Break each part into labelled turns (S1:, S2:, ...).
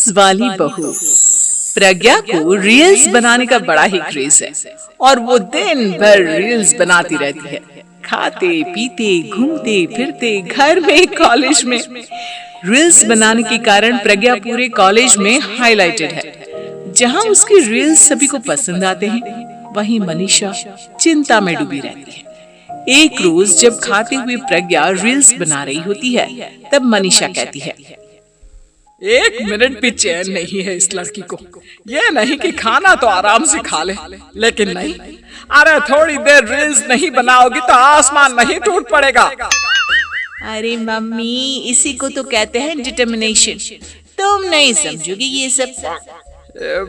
S1: Reels वाली बहू। प्रज्ञा को रील्स बनाने का बड़ा ही क्रेज है और वो दिन भर रील्स बनाती रहती है। खाते पीते घूमते फिरते घर में कॉलेज में रील्स बनाने के कारण प्रज्ञा पूरे कॉलेज में हाईलाइटेड है। जहां उसकी रील्स सभी को पसंद आते हैं, वहीं मनीषा चिंता में डूबी रहती है। एक रोज जब खाते हुए प्रज्ञा रील्स बना रही होती है, तब मनीषा कहती है,
S2: 1 मिनट भी चैन नहीं है इस लड़की को। ये नहीं कि खाना तो आराम से खा ले, लेकिन नहीं, अरे थोड़ी देर रील्स नहीं बनाओगी तो आसमान नहीं टूट पड़ेगा।
S1: अरे मम्मी, इसी को तो कहते हैं डिटर्मिनेशन। तुम नहीं समझोगी ये सब।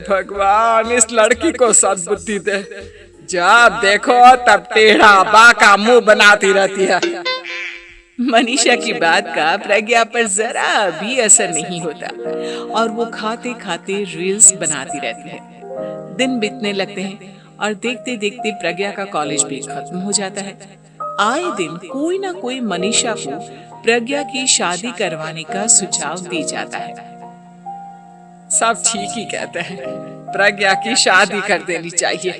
S2: भगवान, इस लड़की को सद्बुद्धि दे। जब देखो तब टेढ़ा बाका मुंह बनाती रहती है।
S1: मनीषा की बात का प्रज्ञा पर जरा भी असर नहीं होता और वो खाते खाते रील्स बनाती रहती है। दिन बीतने लगते हैं और देखते देखते प्रज्ञा का कॉलेज भी खत्म हो जाता है। आए दिन कोई ना कोई मनीषा को प्रज्ञा की शादी करवाने का सुझाव दे जाता है।
S2: सब ठीक ही कहते हैं, प्रज्ञा की शादी कर देनी चाहिए।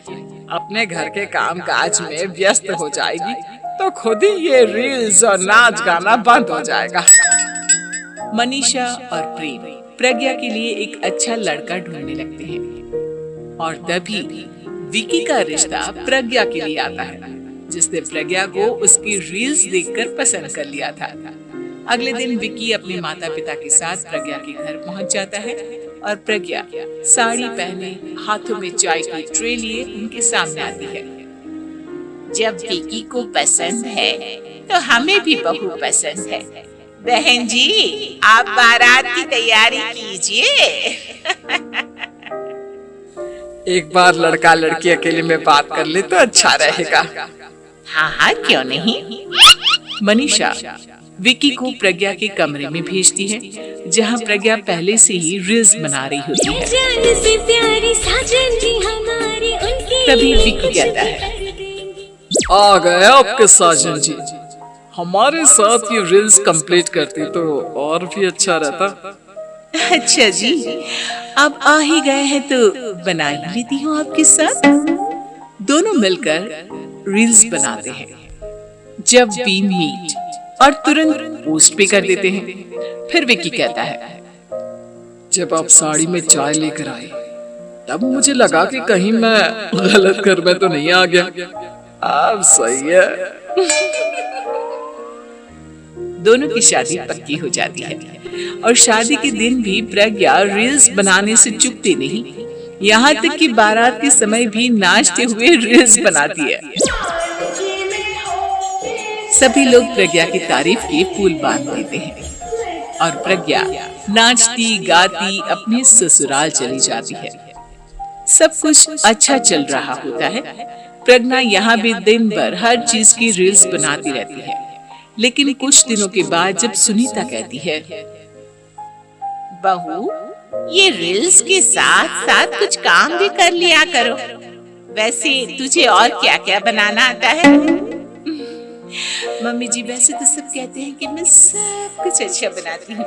S2: अपने घर के काम काज में व्यस्त हो जाएगी तो खुद ही ये रील्स और नाच गाना बंद हो जाएगा।
S1: मनीषा और प्रेम प्रज्ञा के लिए एक अच्छा लड़का ढूंढने लगते हैं और तभी विकी का रिश्ता प्रज्ञा के लिए आता है, जिसने प्रज्ञा को उसकी रील्स देखकर पसंद कर लिया था। अगले दिन विकी अपने माता पिता के साथ प्रज्ञा के घर पहुंच जाता है और प्रज्ञा साड़ी पहने हाथों में चाय की ट्रे लिए उनके सामने आती है।
S3: जब विकी को पसंद है तो हमें भी बहू पसंद है। बहन जी, आप बारात की तैयारी कीजिए।
S2: एक बार लड़का लड़की अकेले में बात कर ले तो अच्छा रहेगा।
S3: हाँ हाँ, क्यों नहीं।
S1: मनीषा विकी को प्रज्ञा के कमरे में भेजती है, जहां प्रज्ञा पहले से ही रील्स बना रही होती है। तभी विकी कहता है,
S2: आ गए आपके साजन जी। हमारे साथ ये रील्स कंप्लीट करती तो और भी अच्छा रहता।
S1: अच्छा जी, अब आ ही गए हैं तो बना ही लेती हूँ आपके साथ। दोनों मिलकर रील्स बनाते हैं। जब वी मीट और तुरंत पोस्ट भी कर देते हैं। फिर विकी कहता है,
S2: जब आप साड़ी में चाय लेकर आए तब मुझे लगा कि कहीं मैं गलत घर में तो नहीं आ गया। अब सही है।
S1: दोनों की शादी पक्की हो जाती है और शादी के दिन भी प्रज्ञा रील्स बनाने से चूकती नहीं। यहाँ तक कि बारात के समय भी नाचते हुए रील्स बनाती है। सभी लोग प्रज्ञा की तारीफ के फूल बांध देते हैं और प्रज्ञा नाचती गाती अपने ससुराल चली जाती है। सब कुछ अच्छा चल रहा होता है। प्रज्ञा यहाँ भी दिन भर हर चीज की रील्स बनाती रहती है। लेकिन कुछ दिनों के बाद जब सुनीता कहती है,
S3: बहू, ये रील्स के साथ साथ कुछ काम भी कर लिया करो। वैसे तुझे और क्या क्या बनाना आता है?
S1: मम्मी जी, वैसे तो सब कहते हैं कि मैं सब कुछ अच्छा बनाती हूँ,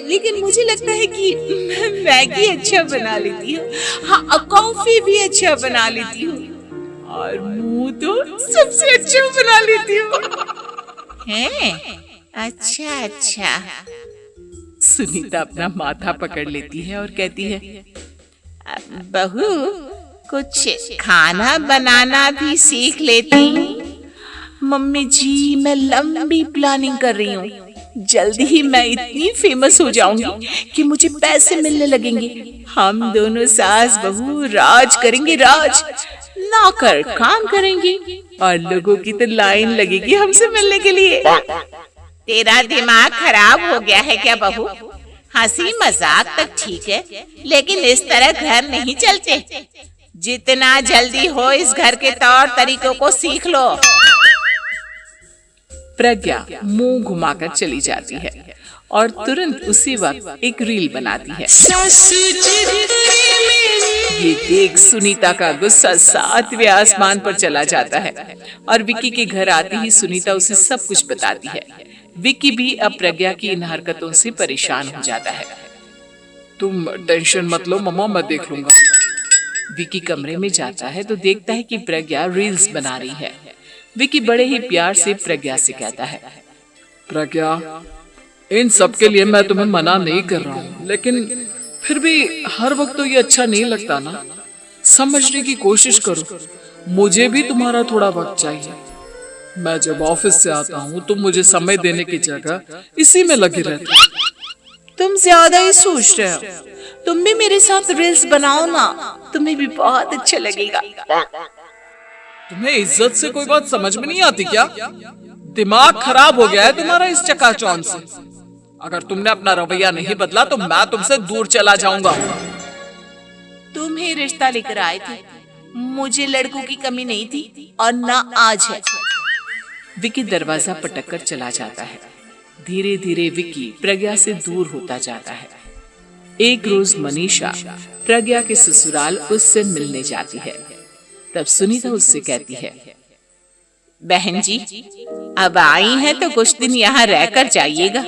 S1: लेकिन मुझे लगता है कि मैं मैगी अच्छा बना लेती हूँ। हाँ, कॉफी भी अच्छा बना लेती हूँ और मुंह तो सबसे अच्छा बना लेती हूँ।
S3: हैं? अच्छा।
S1: सुनीता अपना माथा पकड़ लेती है और कहती है,
S3: बहू, कुछ खाना बनाना भी सीख लेती।
S1: मम्मी जी, मैं लंबी प्लानिंग कर रही हूँ। जल्दी ही मैं इतनी फेमस हो जाऊंगी कि मुझे पैसे मिलने लगेंगे। हम दोनों सास बहू राज करेंगे, राज। नौकर काम करेंगे और लोगों की तो लाइन लगेगी हमसे मिलने के लिए।
S3: तेरा दिमाग खराब हो गया है क्या बहू? हंसी मजाक तक ठीक है, लेकिन इस तरह घर नहीं चलते। जितना जल्दी हो इस घर के तौर तरीकों को सीख लो।
S1: प्रज्ञा मुंह घुमाकर चली जाती है और तुरंत उसी वक्त एक रील बनाती है। ये देख सुनीता का गुस्सा 7वें आसमान पर चला जाता है और विकी के घर आते ही सुनीता उसे सब कुछ बताती है। विकी भी अब प्रज्ञा की इन हरकतों से परेशान हो जाता है।
S2: तुम टेंशन मत लो मम्मा, मैं देख लूंगा।
S1: विकी कमरे में जाता है तो देखता है कि प्रज्ञा रील्स बना रही है। विकी बड़े ही प्यार से प्रज्ञा से कहता है,
S2: प्रज्ञा, इन सब के लिए मैं तुम्हें मना नहीं कर रहा हूँ, लेकिन फिर भी हर वक्त तो ये अच्छा नहीं लगता ना। समझने की कोशिश करो, मुझे भी तुम्हारा थोड़ा वक्त चाहिए। मैं जब ऑफिस से आता हूँ तुम मुझे समय देने की जगह इसी में लगी रहती हो।
S1: तुम ज्यादा ही सोच रहे हो। तुम भी मेरे साथ रील्स बनाओ ना, तुम्हें भी बहुत अच्छा लगेगा।
S2: तुम्हें इज्जत से कोई बात समझ में नहीं आती क्या? दिमाग खराब हो गया है तुम्हारा इस चकाचौंध से। अगर तुमने अपना रवैया नहीं बदला तो मैं तुमसे दूर चला जाऊंगा।
S1: तुम ही रिश्ता लेकर आए थे, मुझे लड़कों की कमी नहीं थी और ना आज है। विकी दरवाजा पटक कर चला जाता है। धीरे धीरे विकी प्रज्ञा से दूर होता जाता है। एक रोज मनीषा प्रज्ञा के ससुराल उससे मिलने जाती है। तब सुनीता उससे कहती है,
S3: बहन जी, अब आई हैं तो कुछ दिन यहाँ रहकर जाइएगा,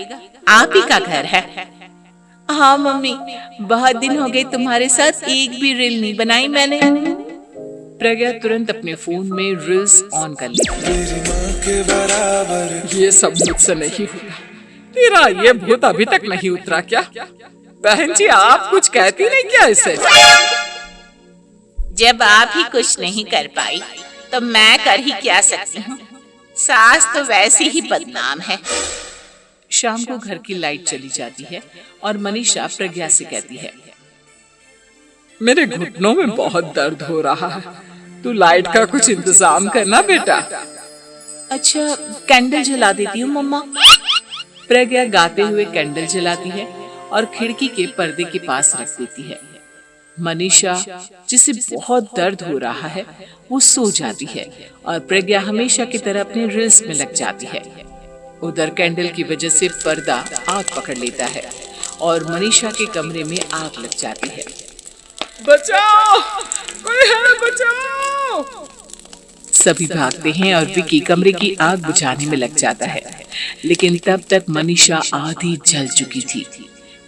S3: आप ही का घर है।
S1: हाँ मम्मी, बहुत दिन हो गए तुम्हारे साथ एक भी रील नहीं बनाई मैंने। प्रज्ञा तुरंत अपने फोन में रील्स ऑन कर लेती है।
S2: ये सब मुझसे नहीं होगा। तेरा ये भूत अभी तक नहीं उतरा क्या? बहन जी, आप कुछ कहती नहीं क्या इसे?
S3: जब आप ही कुछ नहीं कर पाई तो मैं कर ही क्या सकती हूँ। सास तो वैसी ही बदनाम है।
S1: शाम को घर की लाइट चली जाती है और मनीषा प्रज्ञा से कहती है,
S2: मेरे घुटनों में बहुत दर्द हो रहा है, तू लाइट का कुछ इंतजाम करना बेटा।
S1: अच्छा, कैंडल जला देती हूँ मम्मा। प्रज्ञा गाते हुए कैंडल जलाती है और खिड़की के पर्दे के पास रख देती है। मनीषा, जिसे बहुत दर्द हो रहा है, वो सो जाती है और प्रज्ञा हमेशा की तरह अपने रील्स में लग जाती है। उधर कैंडल की वजह से पर्दा आग पकड़ लेता है और मनीषा के कमरे में आग लग जाती है।
S2: बचाओ, कोई है, बचाओ।
S1: सभी भागते हैं और विकी कमरे की आग बुझाने में लग जाता है, लेकिन तब तक मनीषा आधी जल चुकी थी।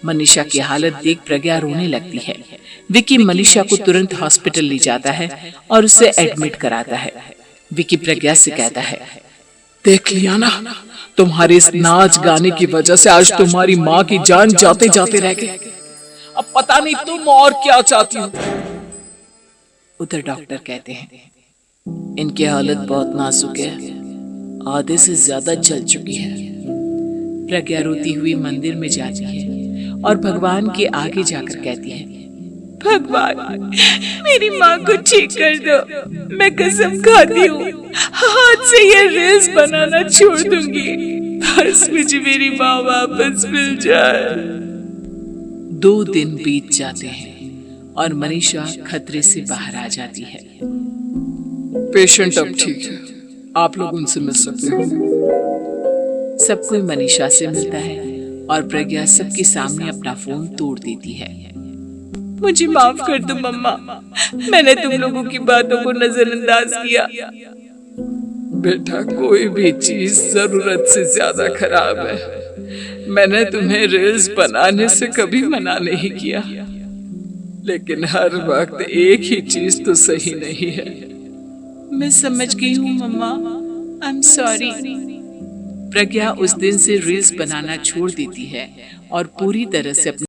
S1: मनीषा की हालत देख प्रज्ञा रोने लगती है। विकी मनीषा को तुरंत हॉस्पिटल ले जाता है और उसे एडमिट कराता है। विकी प्रज्ञा से कहता है,
S2: देख लिया ना, तुम्हारे इस नाच गाने की वजह से आज तुम्हारी माँ की जान जाते जाते रह गई। अब पता नहीं तुम और क्या चाहती हो।
S1: उधर डॉक्टर कहते हैं, इनकी हालत बहुत नाजुक है, आधे से ज्यादा जल चुकी है। प्रज्ञा रोती हुई मंदिर में जाती है और भगवान के आगे जाकर कहती है, भगवान, मेरी माँ को ठीक कर दो। मैं कसम खाती हूँ हाथ से ये रील्स बनाना छोड़ दूंगी, बस मुझे मेरी माँ वापस मिल जाए। 2 दिन बीत जाते हैं और मनीषा खतरे से बाहर आ जाती है।
S2: पेशेंट अब ठीक है, आप लोग उनसे मिल सकते हो।
S1: सब कोई मनीषा से मिलता है और प्रज्ञा सबके सामने अपना फोन तोड़ देती है। मुझे माफ कर दो मम्मा, मैंने तुम लोगों की बातों को नजरअंदाज किया।
S2: बेटा, कोई भी चीज जरूरत से ज्यादा खराब है। मैंने तुम्हें रील्स बनाने से कभी मना नहीं किया, लेकिन हर वक्त एक ही चीज तो सही नहीं है।
S1: मैं समझ गई हूँ मम्मा, आई एम सॉरी। प्रज्ञा उस दिन से रील्स बनाना छोड़ देती है और पूरी तरह से अपने